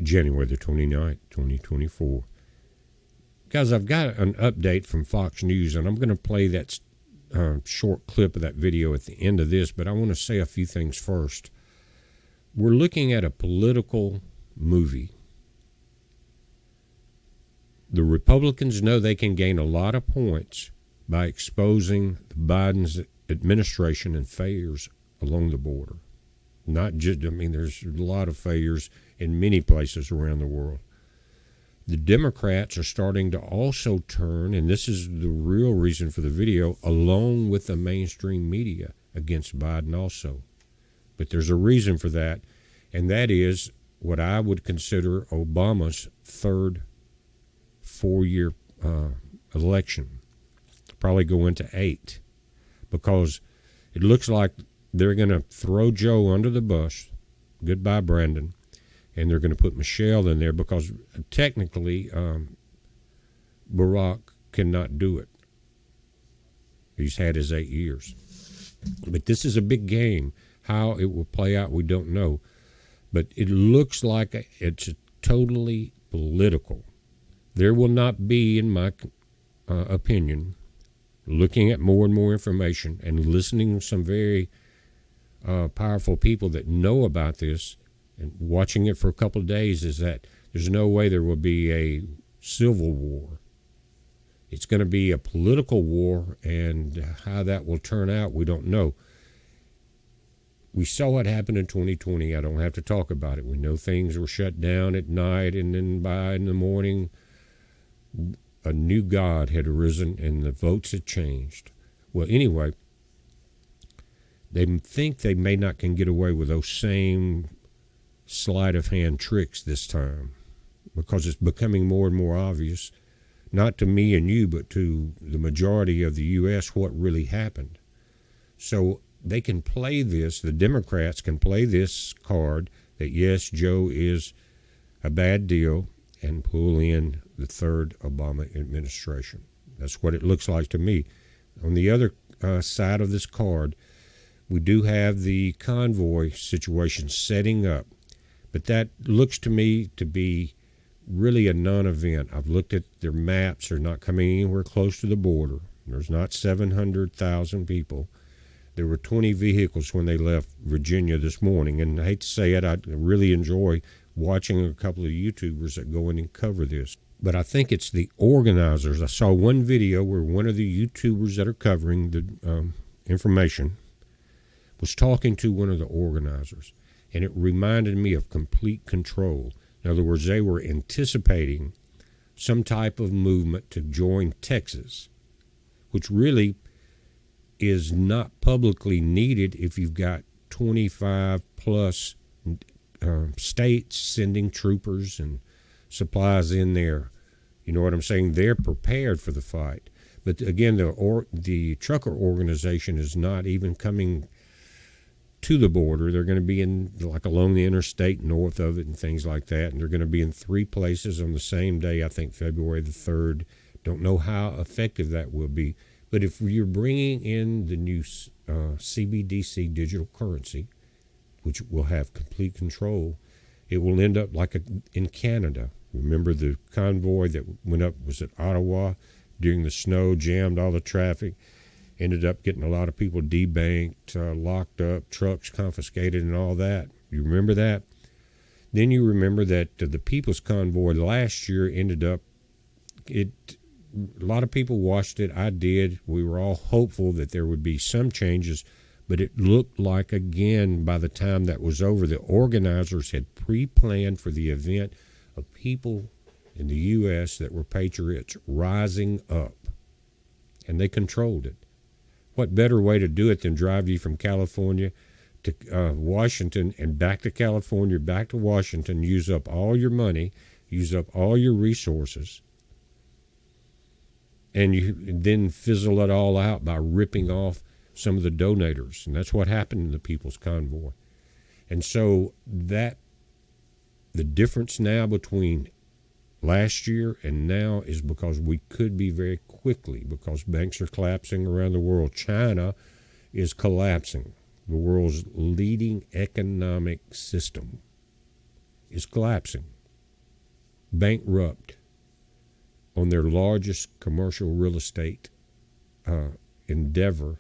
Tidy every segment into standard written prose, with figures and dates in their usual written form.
January the 29th, 2024. Guys, I've got an update from Fox News, and I'm going to play that short clip of that video at the end of this, but I want to say a few things first. We're looking at a political movie. The Republicans know they can gain a lot of points by exposing Biden's administration and failures along the border. Not just, there's a lot of failures in many places around the world. The Democrats are starting to also turn, and this is the real reason for the video, along with the mainstream media against Biden also. But there's a reason for that, and that is what I would consider Obama's third four-year election. Probably go into 8, because it looks like they're going to throw Joe under the bus. Goodbye, Brandon. And they're going to put Michelle in there because technically Barack cannot do it. He's had his 8 years. But this is a big game. How it will play out, we don't know. But it looks like it's totally political. There will not be, in my opinion, looking at more and more information and listening to some very powerful people that know about this, and watching it for a couple of days, is that there's no way there will be a civil war. It's going to be a political war, and how that will turn out, we don't know. We saw what happened in 2020. I don't have to talk about it. We know things were shut down at night, and then by in the morning, a new God had arisen, and the votes had changed. Well, anyway, they think they may not can get away with those same sleight of hand tricks this time, because it's becoming more and more obvious, not to me and you, but to the majority of the U.S., what really happened. So they can play this, the Democrats can play this card that, yes, Joe is a bad deal, and pull in the third Obama administration. That's what it looks like to me. On the other side of this card, we do have the Convoy situation setting up. But that looks to me to be really a non-event. I've looked at their maps. They're not coming anywhere close to the border. There's not 700,000 people. There were 20 vehicles when they left Virginia this morning. And I hate to say it, I really enjoy watching a couple of YouTubers that go in and cover this. But I think it's the organizers. I saw one video where one of the YouTubers that are covering the information was talking to one of the organizers. And it reminded me of complete control. In other words, they were anticipating some type of movement to join Texas, which really is not publicly needed if you've got 25 plus states sending troopers and supplies in there. You know what I'm saying? They're prepared for the fight. But again, the trucker organization is not even coming to the border. They're going to be in, like, along the interstate north of it and things like that. And they're going to be in 3 places on the same day, I think February the 3rd. Don't know how effective that will be. But if you're bringing in the new CBDC digital currency, which will have complete control, it will end up like in Canada. Remember the convoy that went up, was at Ottawa during the snow, jammed all the traffic, ended up getting a lot of people debanked, locked up, trucks confiscated and all that. You remember that? Then you remember that the People's Convoy last year ended up, a lot of people watched it. I did. We were all hopeful that there would be some changes, but it looked like, again, by the time that was over, the organizers had pre-planned for the event of people in the U.S. that were patriots rising up, and they controlled it. What better way to do it than drive you from California to Washington and back to California, back to Washington, use up all your money, use up all your resources, and you then fizzle it all out by ripping off some of the donators. And that's what happened in the People's Convoy. And so that the difference now between last year and now is because we could be very quickly, because banks are collapsing around the world. China is collapsing. The world's leading economic system is collapsing. bankrupt on their largest commercial real estate endeavor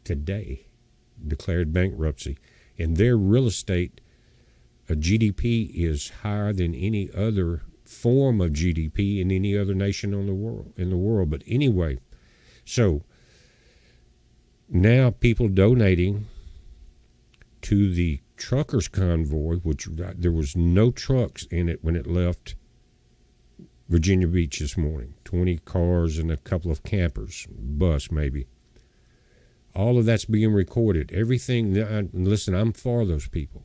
today, declared bankruptcy. And their real estate GDP is higher than any other form of GDP in any other nation in the world. But anyway, so now people donating to the truckers convoy, which there was no trucks in it when it left Virginia Beach this morning. 20 cars and a couple of campers, bus maybe. All of that's being recorded. Everything. Listen, I'm for those people,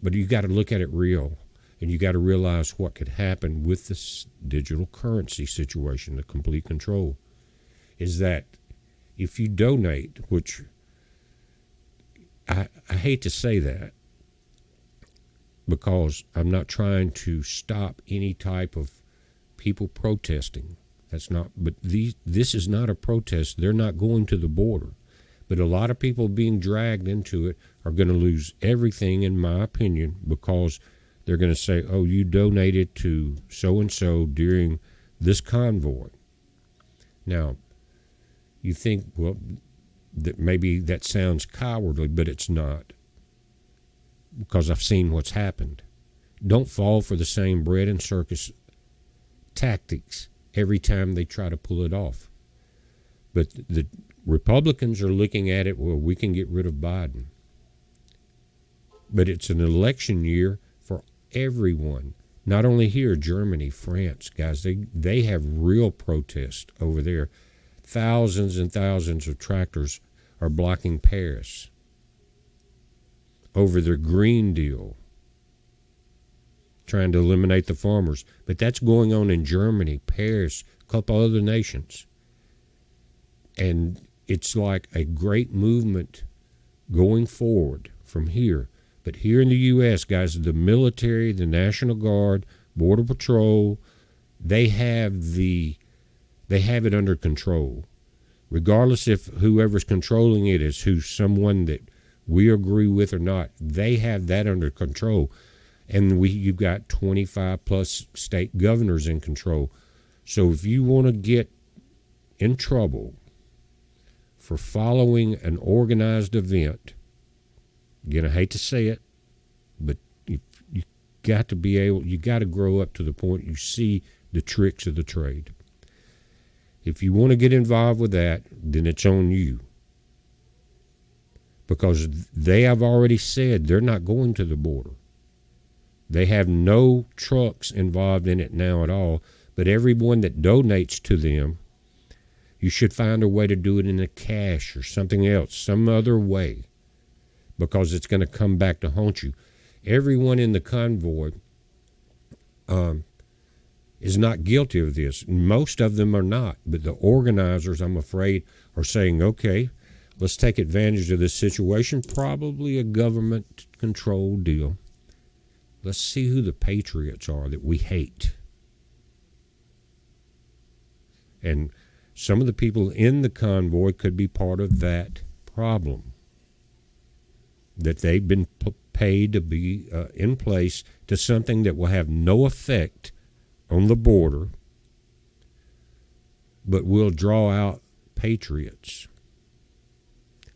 but you got to look at it real, and you got to realize what could happen with this digital currency situation. The complete control is that if you donate, which I hate to say that, because I'm not trying to stop any type of people protesting. That's not. But this is not a protest. They're not going to the border. But a lot of people being dragged into it are going to lose everything, in my opinion, because they're going to say, oh, you donated to so-and-so during this convoy. Now, you think, well, that maybe that sounds cowardly, but it's not, because I've seen what's happened. Don't fall for the same bread and circus tactics every time they try to pull it off. But the Republicans are looking at it, well, we can get rid of Biden. But it's an election year for everyone. Not only here, Germany, France, guys, they have real protests over there. Thousands and thousands of tractors are blocking Paris over their Green Deal, trying to eliminate the farmers. But that's going on in Germany, Paris, a couple other nations. And it's like a great movement going forward from here. But here in the U.S., guys, the military, the National Guard, Border Patrol, they have it under control. Regardless if whoever's controlling it is who's someone that we agree with or not, they have that under control. And you've got 25 plus state governors in control. So if you want to get in trouble for following an organized event, again, I hate to say it, but you got to you got to grow up to the point you see the tricks of the trade. If you want to get involved with that, then it's on you. Because they have already said they're not going to the border. They have no trucks involved in it now at all, but everyone that donates to them, you should find a way to do it in a cash or something else, some other way, because it's going to come back to haunt you. Everyone in the convoy is not guilty of this. Most of them are not, but the organizers, I'm afraid, are saying, okay, let's take advantage of this situation, probably a government-controlled deal. Let's see who the patriots are that we hate. And some of the people in the convoy could be part of that problem, that they've been paid to be in place to something that will have no effect on the border, but will draw out patriots.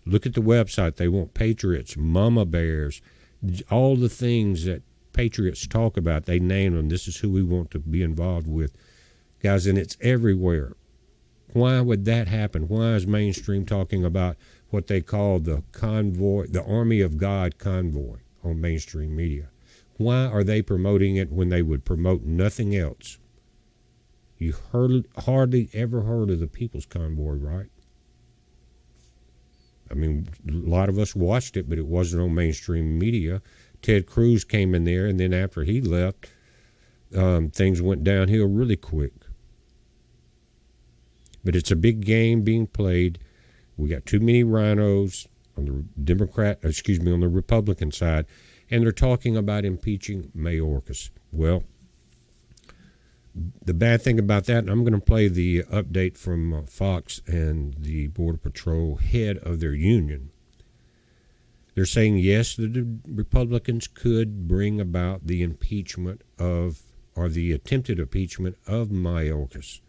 Look at the website. They want patriots, mama bears, all the things that patriots talk about. They name them. This is who we want to be involved with. Guys, and it's everywhere. Why would that happen? Why is mainstream talking about what they call the convoy, the Army of God convoy on mainstream media? Why are they promoting it when they would promote nothing else? You hardly ever heard of the People's Convoy, right? I mean, a lot of us watched it, but it wasn't on mainstream media. Ted Cruz came in there, and then after he left, things went downhill really quick. But it's a big game being played. We got too many rhinos on the on the Republican side, and they're talking about impeaching Mayorkas. Well, the bad thing about that, and I'm going to play the update from Fox and the Border Patrol head of their union. They're saying, yes, the Republicans could bring about the impeachment of or the attempted impeachment of Mayorkas.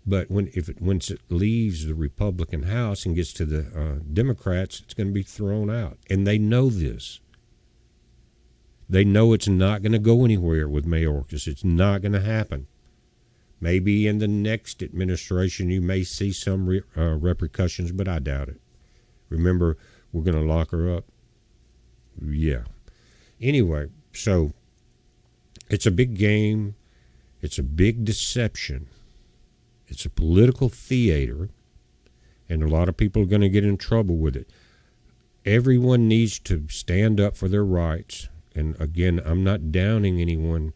But once it leaves the Republican House and gets to the Democrats, it's going to be thrown out. And they know this. They know it's not going to go anywhere with Mayorkas. It's not going to happen. Maybe in the next administration you may see some repercussions, but I doubt it. Remember, we're going to lock her up. Yeah. Anyway, so it's a big game. It's a big deception. It's a political theater, and a lot of people are going to get in trouble with it. Everyone needs to stand up for their rights. And again, I'm not downing anyone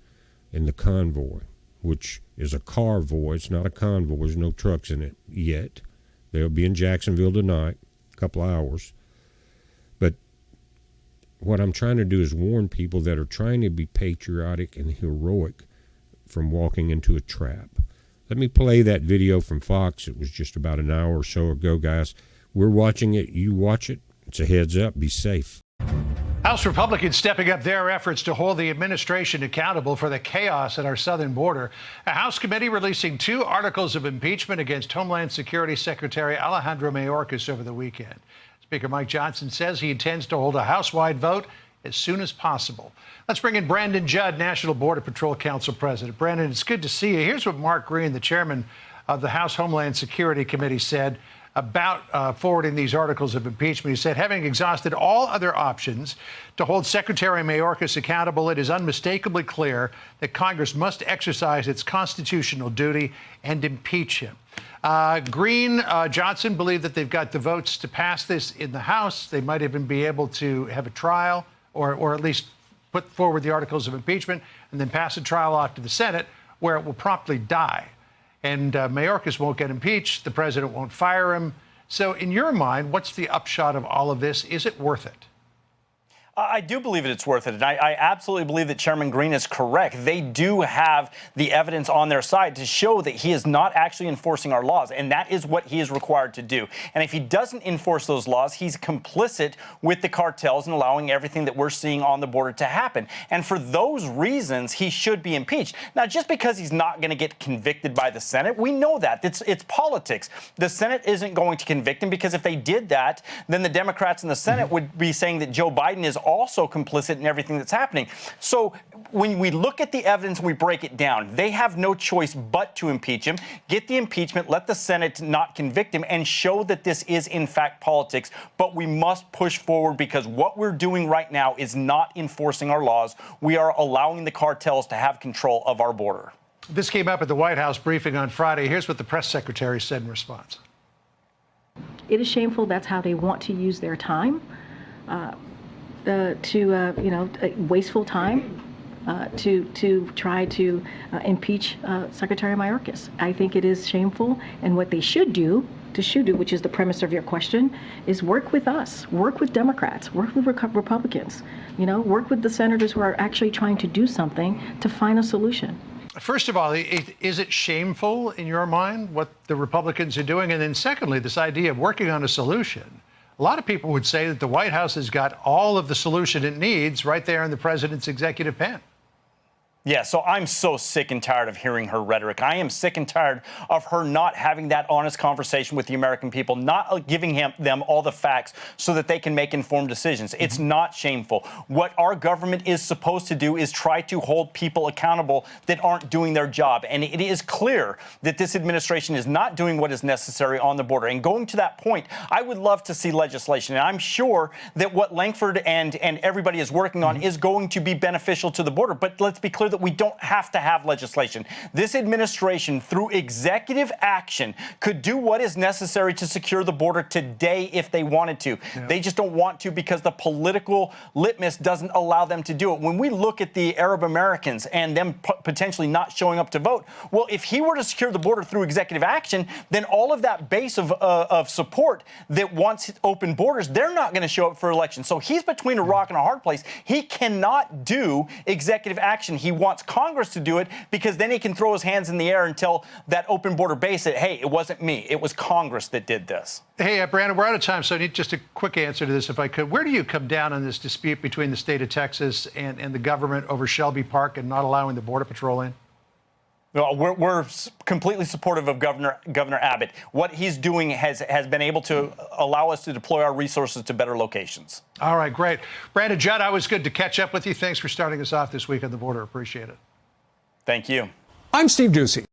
in the convoy, which is a carvoy. It's not a convoy. There's no trucks in it yet. They'll be in Jacksonville tonight, a couple of hours. But what I'm trying to do is warn people that are trying to be patriotic and heroic from walking into a trap. Let me play that video from Fox. It was just about an hour or so ago, guys. We're watching it. You watch it. It's a heads up. Be safe. House Republicans stepping up their efforts to hold the administration accountable for the chaos at our southern border. A House committee releasing 2 articles of impeachment against Homeland Security Secretary Alejandro Mayorkas over the weekend. Speaker Mike Johnson says he intends to hold a House-wide vote as soon as possible. Let's bring in Brandon Judd, National Border Patrol Council President. Brandon, it's good to see you. Here's what Mark Green, the chairman of the House Homeland Security Committee, said about forwarding these articles of impeachment. He said, having exhausted all other options to hold Secretary Mayorkas accountable, it is unmistakably clear that Congress must exercise its constitutional duty and impeach him. Green, Johnson believe that they've got the votes to pass this in the House. They might even be able to have a trial or at least put forward the articles of impeachment and then pass a trial off to the Senate where it will promptly die. And Mayorkas won't get impeached. The president won't fire him. So in your mind, what's the upshot of all of this? Is it worth it? I do believe it's worth it. And I absolutely believe that Chairman Green is correct. They do have the evidence on their side to show that he is not actually enforcing our laws. And that is what he is required to do. And if he doesn't enforce those laws, he's complicit with the cartels and allowing everything that we're seeing on the border to happen. And for those reasons, he should be impeached. Now, just because he's not going to get convicted by the Senate, we know that. It's politics. The Senate isn't going to convict him because if they did that, then the Democrats in the Senate would be saying that Joe Biden is also complicit in everything that's happening. So when we look at the evidence and we break it down, they have no choice but to impeach him, get the impeachment, let the Senate not convict him, and show that this is, in fact, politics. But we must push forward because what we're doing right now is not enforcing our laws. We are allowing the cartels to have control of our border. This came up at the White House briefing on Friday. Here's what the press secretary said in response. It is shameful. That's how they want to use their time. Wasteful time to try to impeach Secretary Mayorkas. I think it is shameful, and what they should do, which is the premise of your question, is work with us, work with Democrats, work with Republicans, work with the senators who are actually trying to do something to find a solution. First of all, is it shameful in your mind what the Republicans are doing? And then secondly, this idea of working on a solution. A lot of people would say that the White House has got all of the solution it needs right there in the president's executive pen. Yeah, so I'm so sick and tired of hearing her rhetoric. I am sick and tired of her not having that honest conversation with the American people, not giving them all the facts so that they can make informed decisions. It's not shameful. What our government is supposed to do is try to hold people accountable that aren't doing their job. And it is clear that this administration is not doing what is necessary on the border. And going to that point, I would love to see legislation. And I'm sure that what Langford and everybody is working on is going to be beneficial to the border. But let's be clear that we don't have to have legislation. This administration, through executive action, could do what is necessary to secure the border today if they wanted to. Yeah. They just don't want to because the political litmus doesn't allow them to do it. When we look at the Arab Americans and them potentially not showing up to vote, well, if he were to secure the border through executive action, then all of that base of support that wants open borders, they're not going to show up for elections. So he's between a rock and a hard place. He cannot do executive action. He wants Congress to do it because then he can throw his hands in the air and tell that open border base that, hey, it wasn't me, it was Congress that did this. Hey, Brandon, we're out of time, so I need just a quick answer to this, if I could. Where do you come down on this dispute between the state of Texas and the government over Shelby Park and not allowing the Border Patrol in? Well, we're completely supportive of Governor Abbott. What he's doing has been able to allow us to deploy our resources to better locations. All right, great. Brandon Judd, always good to catch up with you. Thanks for starting us off this week on the border. Appreciate it. Thank you. I'm Steve Ducey.